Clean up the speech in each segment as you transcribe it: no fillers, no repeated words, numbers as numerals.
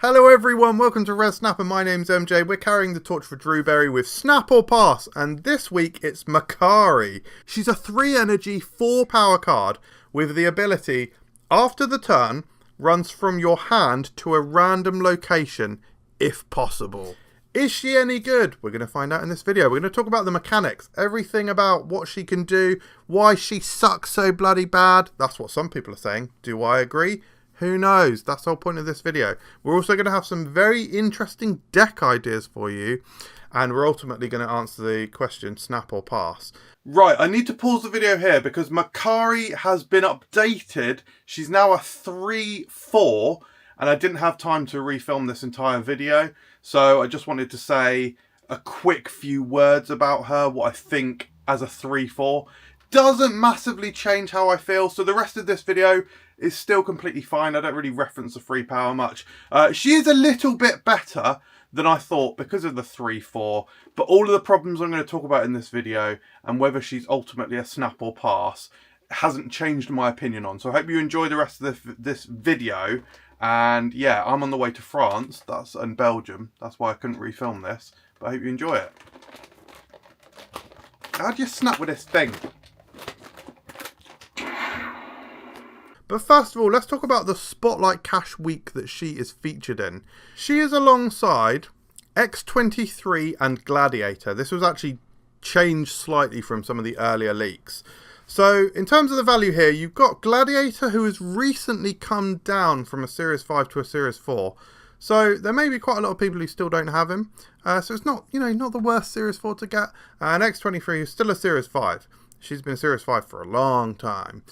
Hello everyone, welcome to Res Snap and my name's MJ. We're carrying the torch for Drewberry with Snap or Pass, and this week it's Makkari. She's a 3 energy, 4 power card with the ability, after the turn, runs from your hand to a random location if possible. Is she any good? We're going to find out in this video. We're going to talk about the mechanics, everything about what she can do, why she sucks so bloody bad. That's what some people are saying. Do I agree? Who knows? That's the whole point of this video. We're also going to have some very interesting deck ideas for you. And we're ultimately going to answer the question, snap or pass. Right, I need to pause the video here because Makkari has been updated. She's now a 3/4. And I didn't have time to refilm this entire video. So I just wanted to say a quick few words about her. What I think as a 3/4. Doesn't massively change how I feel. So the rest of this video is still completely fine. I don't really reference the 3 power much. She is a little bit better than I thought because of the 3/4. But all of the problems I'm going to talk about in this video and whether she's ultimately a snap or pass hasn't changed my opinion on. So I hope you enjoy the rest of this video. And yeah, I'm on the way to France and Belgium. That's why I couldn't refilm this. But I hope you enjoy it. How do you snap with this thing? But first of all, let's talk about the Spotlight Cash week that she is featured in. She is alongside X23 and Gladiator. This was actually changed slightly from some of the earlier leaks. So, in terms of the value here, you've got Gladiator, who has recently come down from a Series 5 to a Series 4. So, there may be quite a lot of people who still don't have him. So, it's not, not the worst Series 4 to get. And X23 is still a Series 5. She's been Series 5 for a long time.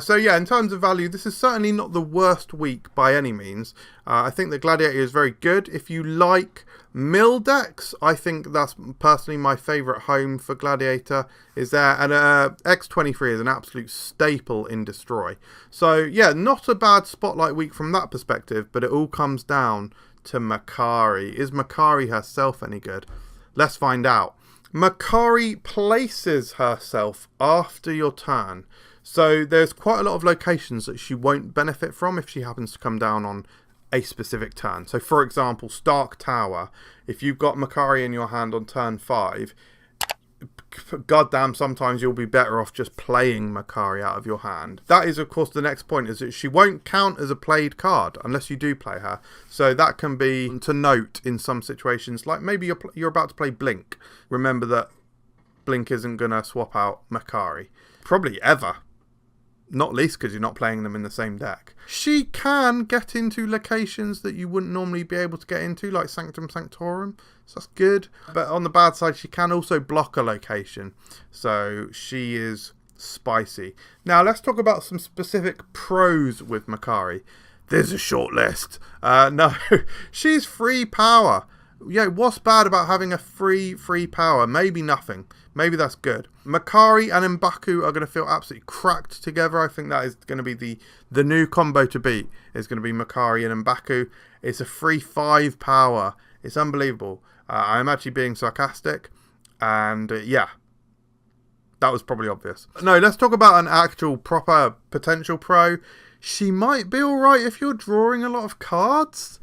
So yeah, in terms of value, this is certainly not the worst week by any means. I think the Gladiator is very good. If you like mill decks, I think that's personally my favourite home for Gladiator is there. And X23 is an absolute staple in Destroy. So yeah, not a bad Spotlight week from that perspective, but it all comes down to Makkari. Is Makkari herself any good? Let's find out. Makkari places herself after your turn. So there's quite a lot of locations that she won't benefit from if she happens to come down on a specific turn. So for example, Stark Tower. If you've got Makkari in your hand on turn 5, goddamn, sometimes you'll be better off just playing Makkari out of your hand. That is, of course, the next point, is that she won't count as a played card unless you do play her. So that can be to note in some situations, like maybe you're about to play Blink. Remember that Blink isn't going to swap out Makkari. Probably ever. Not least because you're not playing them in the same deck. She can get into locations that you wouldn't normally be able to get into, like Sanctum Sanctorum. So that's good. But on the bad side, she can also block a location. So she is spicy. Now let's talk about some specific pros with Makkari. There's a short list. No, she's free power. Yeah, what's bad about having a free power? Maybe nothing. Maybe that's good. Makkari and M'Baku are going to feel absolutely cracked together. I think that is going to be the new combo to beat. Is going to be Makkari and M'Baku. It's a free 5 power. It's unbelievable. I'm actually being sarcastic. And yeah, that was probably obvious. No, let's talk about an actual proper potential pro. She might be alright if you're drawing a lot of cards.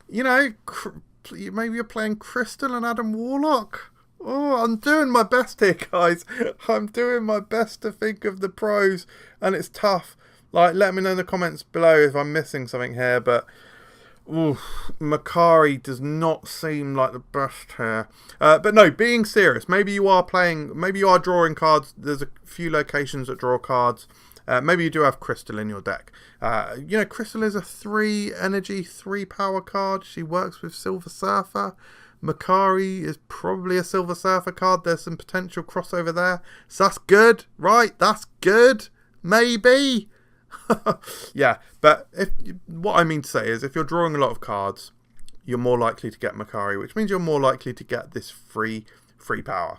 Maybe you're playing Crystal and Adam Warlock. Oh, I'm doing my best here, guys. I'm doing my best to think of the pros, and it's tough. Like, let me know in the comments below if I'm missing something here, but Makkari does not seem like the best here. But no, being serious, maybe you are drawing cards. There's a few locations that draw cards. Maybe you do have Crystal in your deck. Crystal is a 3 energy, 3 power card. She works with Silver Surfer. Makkari is probably a Silver Surfer card. There's some potential crossover there. So that's good, right? That's good. Maybe. Yeah, but what I mean to say is if you're drawing a lot of cards, you're more likely to get Makkari, which means you're more likely to get this free power.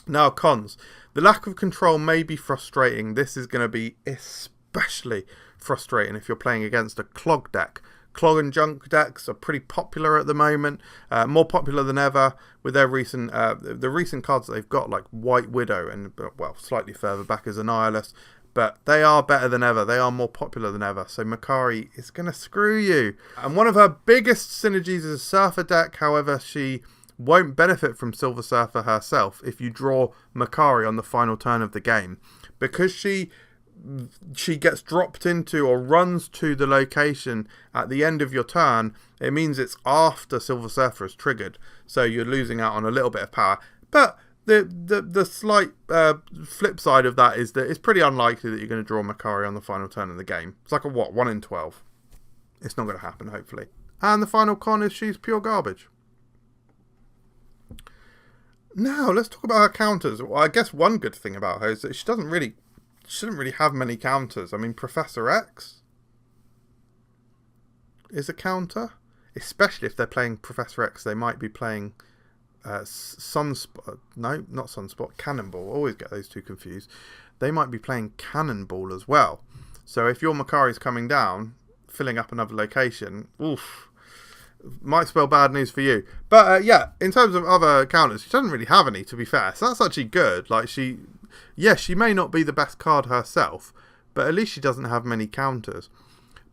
Now, cons. The lack of control may be frustrating. This is going to be especially frustrating if you're playing against a clog deck. Clog and junk decks are pretty popular at the moment, more popular than ever with their the recent cards that they've got, like White Widow and, well, slightly further back is Annihilus. but they are better than ever. They are more popular than ever. So Makkari is going to screw you. And one of her biggest synergies is a Surfer deck. However, she won't benefit from Silver Surfer herself if you draw Makkari on the final turn of the game. Because she gets dropped into or runs to the location at the end of your turn, it means it's after Silver Surfer is triggered. So you're losing out on a little bit of power. But the slight flip side of that is that it's pretty unlikely that you're going to draw Makkari on the final turn of the game. It's like a 1 in 12. It's not going to happen, hopefully. And the final con is she's pure garbage. Now, let's talk about her counters. Well, I guess one good thing about her is that she doesn't really have many counters. I mean, Professor X is a counter. Especially if they're playing Professor X, they might be playing Sunspot. No, not Sunspot. Cannonball. I always get those two confused. They might be playing Cannonball as well. So if your Makkari's coming down, filling up another location, oof, might spell bad news for you. But yeah, in terms of other counters, she doesn't really have any, to be fair. So that's actually good. Like she may not be the best card herself, but at least she doesn't have many counters.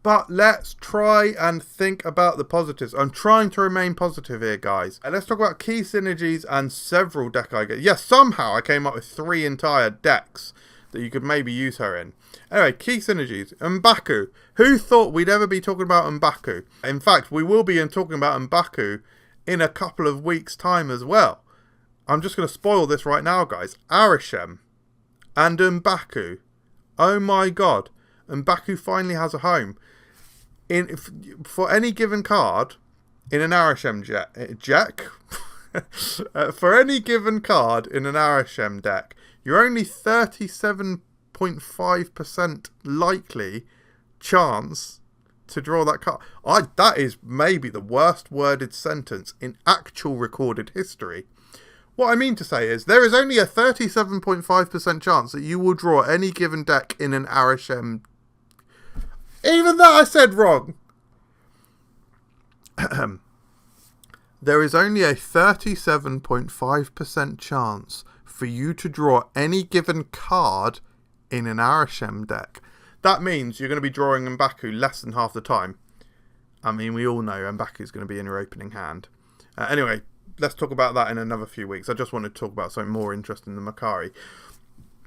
But let's try and think about the positives. I'm trying to remain positive here, guys. And let's talk about key synergies and several deck ideas. Yes, somehow I came up with 3 entire decks that you could maybe use her in. Anyway, key synergies. M'Baku. Who thought we'd ever be talking about M'Baku? In fact, we will be talking about M'Baku in a couple of weeks' time as well. I'm just going to spoil this right now, guys. Arishem and M'Baku. Oh my god. M'Baku finally has a home. For any given card in an Arishem deck, for any given card in an Arishem deck, you're only 37.5% likely chance to draw that card. That is maybe the worst worded sentence in actual recorded history. What I mean to say is there is only a 37.5% chance that you will draw any given deck in an Arishem. Even that I said wrong. There is only a 37.5% chance for you to draw any given card in an Arishem deck. That means you're going to be drawing M'Baku less than half the time. I mean, we all know M'Baku is going to be in your opening hand. Anyway, let's talk about that in another few weeks. I just want to talk about something more interesting than Makkari.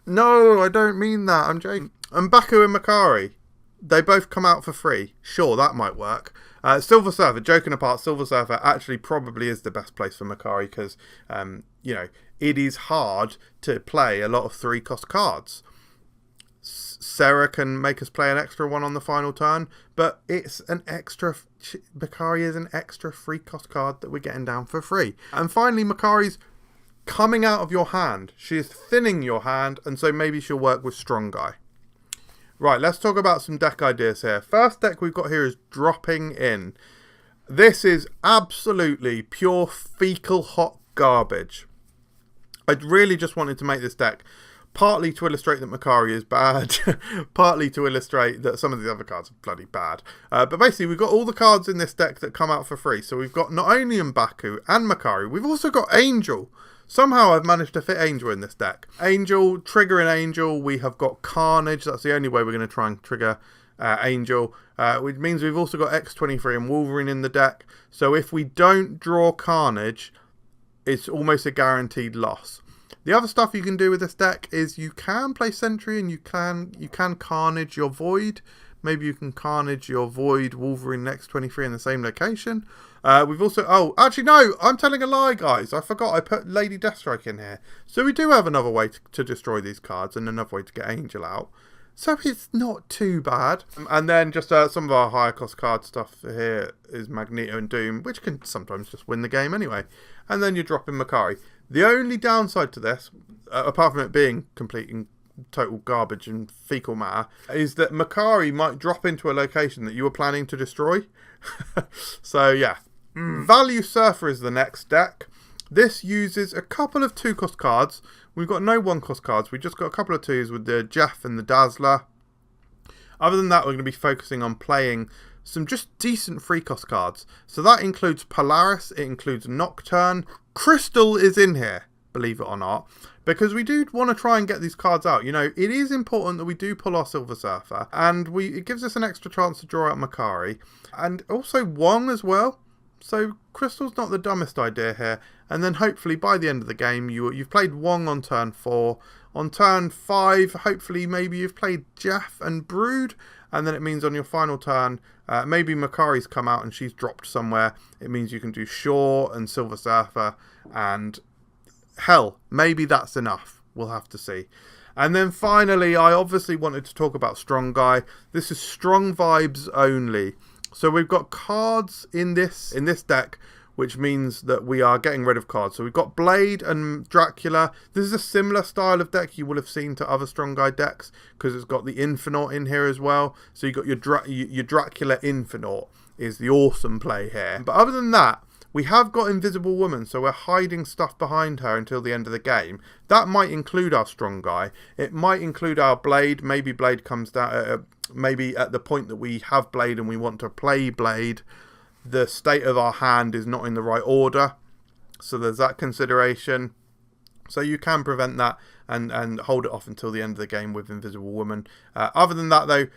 No, I don't mean that. I'm joking. M'Baku and Makkari, they both come out for free. Sure, that might work. Silver Surfer, joking apart, Silver Surfer actually probably is the best place for Makkari because, it is hard to play a lot of 3-cost cards. Sarah can make us play an extra one on the final turn, but it's an extra. Makkari is an extra 3-cost card that we're getting down for free. And finally, Makkari's coming out of your hand. She is thinning your hand, and so maybe she'll work with Strong Guy. Right, let's talk about some deck ideas here. First deck we've got here is Dropping In. This is absolutely pure fecal hot garbage. I really just wanted to make this deck partly to illustrate that Makkari is bad, partly to illustrate that some of the other cards are bloody bad. But basically, we've got all the cards in this deck that come out for free. So we've got not only M'Baku and Makkari, we've also got Angel. Somehow I've managed to fit Angel in this deck. Angel, triggering Angel, we have got Carnage. That's the only way we're going to try and trigger Angel. Which means we've also got X-23 and Wolverine in the deck. So if we don't draw Carnage, it's almost a guaranteed loss. The other stuff you can do with this deck is you can play Sentry and you can Carnage your Void. Maybe you can Carnage your Void, Wolverine, and X-23 in the same location. We've also... Oh, actually, no. I'm telling a lie, guys. I forgot I put Lady Deathstrike in here. So we do have another way to destroy these cards and another way to get Angel out. So it's not too bad. And then just some of our higher cost card stuff here is Magneto and Doom, which can sometimes just win the game anyway. And then you're dropping Makkari. The only downside to this, apart from it being complete and total garbage and fecal matter, is that Makkari might drop into a location that you were planning to destroy. So yeah. Value Surfer is the next deck. This uses a couple of 2-cost cards. We've got no 1-cost cards. We've just got a couple of 2s with the Jeff and the Dazzler. Other than that, we're going to be focusing on playing some just decent 3-cost cards. So that includes Polaris. It includes Nocturne. Crystal is in here. believe it or not, because we do want to try and get these cards out. You know, it is important that we do pull our Silver Surfer, and it gives us an extra chance to draw out Makkari, and also Wong as well. So Crystal's not the dumbest idea here. And then hopefully by the end of the game, you've played Wong on turn 4. On turn 5, hopefully maybe you've played Jeff and Brood. And then it means on your final turn, maybe Makkari's come out and she's dropped somewhere. It means you can do Shaw and Silver Surfer. And hell, maybe that's enough. We'll have to see. And then finally, I obviously wanted to talk about Strong Guy. This is strong vibes only. So we've got cards in this deck, which means that we are getting rid of cards. So we've got Blade and Dracula. This is a similar style of deck you will have seen to other Strong Guy decks, because it's got the Infernaut in here as well. So you've got your Dracula Infernaut is the awesome play here. But other than that, we have got Invisible Woman, so we're hiding stuff behind her until the end of the game. That might include our Strong Guy. It might include our Blade. Maybe Blade comes down... maybe at the point that we have Blade and we want to play Blade, the state of our hand is not in the right order. So there's that consideration. So you can prevent that and hold it off until the end of the game with Invisible Woman. Other than that, though,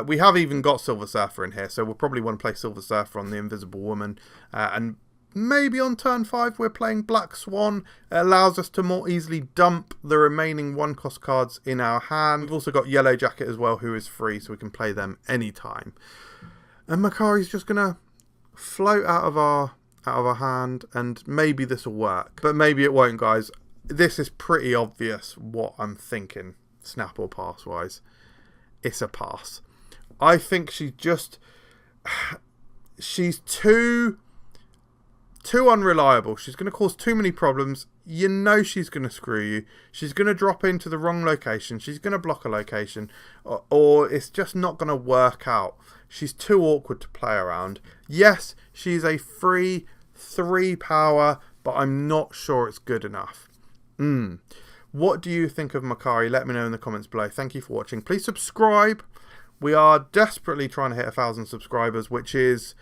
we have even got Silver Surfer in here. So we'll probably want to play Silver Surfer on the Invisible Woman. And maybe on turn 5 we're playing Black Swan. It allows us to more easily dump the remaining 1-cost cards in our hand. We've also got Yellow Jacket as well, who is free, so we can play them anytime. And Makkari's just going to float out of our hand, and maybe this will work. But maybe it won't, guys. This is pretty obvious what I'm thinking, snap or pass wise. It's a pass. I think she's too unreliable. She's going to cause too many problems. You know she's going to screw you. She's going to drop into the wrong location. She's going to block a location. Or it's just not going to work out. She's too awkward to play around. Yes, she's a free 3 power, but I'm not sure it's good enough. What do you think of Makkari? Let me know in the comments below. Thank you for watching. Please subscribe. We are desperately trying to hit 1,000 subscribers, which is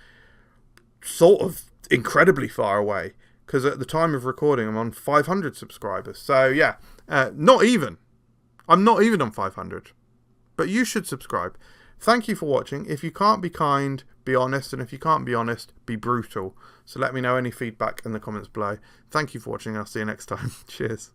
sort of incredibly far away, because at the time of recording I'm on 500 subscribers. So yeah, not even. I'm not even on 500. But you should subscribe. Thank you for watching. If you can't be kind, be honest. And if you can't be honest, be brutal. So let me know any feedback in the comments below. Thank you for watching. I'll see you next time. Cheers.